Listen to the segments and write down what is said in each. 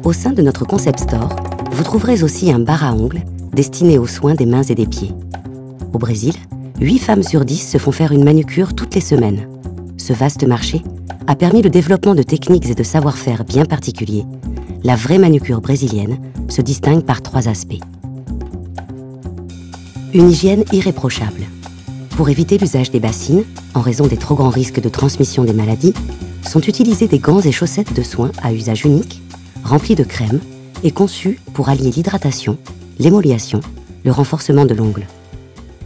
Au sein de notre concept store, vous trouverez aussi un bar à ongles destiné aux soins des mains et des pieds. Au Brésil, 8 femmes sur 10 se font faire une manucure toutes les semaines. Ce vaste marché a permis le développement de techniques et de savoir-faire bien particuliers. La vraie manucure brésilienne se distingue par 3 aspects. Une hygiène irréprochable. Pour éviter l'usage des bassines, en raison des trop grands risques de transmission des maladies, sont utilisés des gants et chaussettes de soins à usage unique, remplis de crème et conçus pour allier l'hydratation, l'émolliation, le renforcement de l'ongle.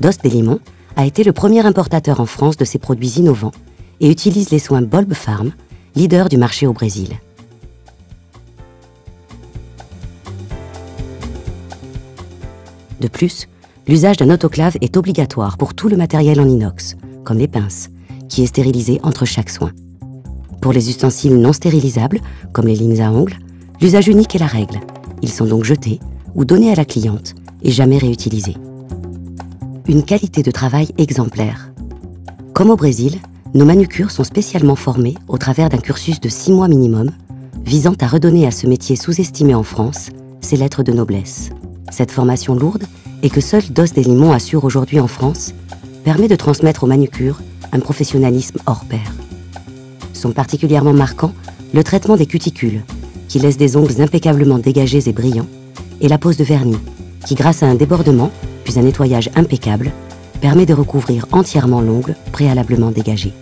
Dos de Limão a été le premier importateur en France de ces produits innovants et utilise les soins Bulb Farm, leader du marché au Brésil. De plus, l'usage d'un autoclave est obligatoire pour tout le matériel en inox, comme les pinces, qui est stérilisé entre chaque soin. Pour les ustensiles non stérilisables, comme les limes à ongles, l'usage unique est la règle. Ils sont donc jetés ou donnés à la cliente et jamais réutilisés. Une qualité de travail exemplaire. Comme au Brésil, nos manucures sont spécialement formées au travers d'un cursus de 6 mois minimum, visant à redonner à ce métier sous-estimé en France ses lettres de noblesse. Cette formation lourde, et que seul Dos de Limão assure aujourd'hui en France, permet de transmettre aux manucures un professionnalisme hors pair. Sont particulièrement marquants le traitement des cuticules, qui laisse des ongles impeccablement dégagés et brillants, et la pose de vernis, qui grâce à un débordement, puis un nettoyage impeccable, permet de recouvrir entièrement l'ongle préalablement dégagé.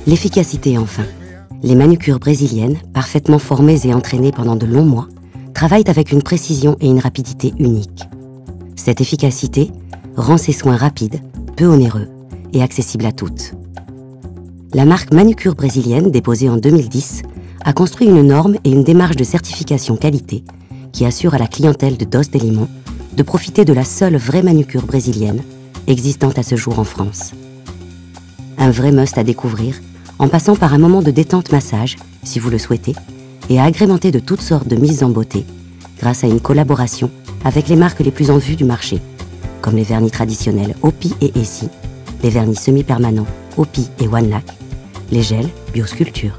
L'efficacité enfin. Les manucures brésiliennes, parfaitement formées et entraînées pendant de longs mois, travaillent avec une précision et une rapidité uniques. Cette efficacité rend ces soins rapides, peu onéreux et accessibles à toutes. La marque Manucure brésilienne, déposée en 2010, a construit une norme et une démarche de certification qualité qui assure à la clientèle de Dos de Limão de profiter de la seule vraie manucure brésilienne existante à ce jour en France. Un vrai must à découvrir, en passant par un moment de détente massage, si vous le souhaitez, et à agrémenter de toutes sortes de mises en beauté, grâce à une collaboration avec les marques les plus en vue du marché, comme les vernis traditionnels Opi et Essie, les vernis semi-permanents Opi et One Lac, les gels Biosculpture.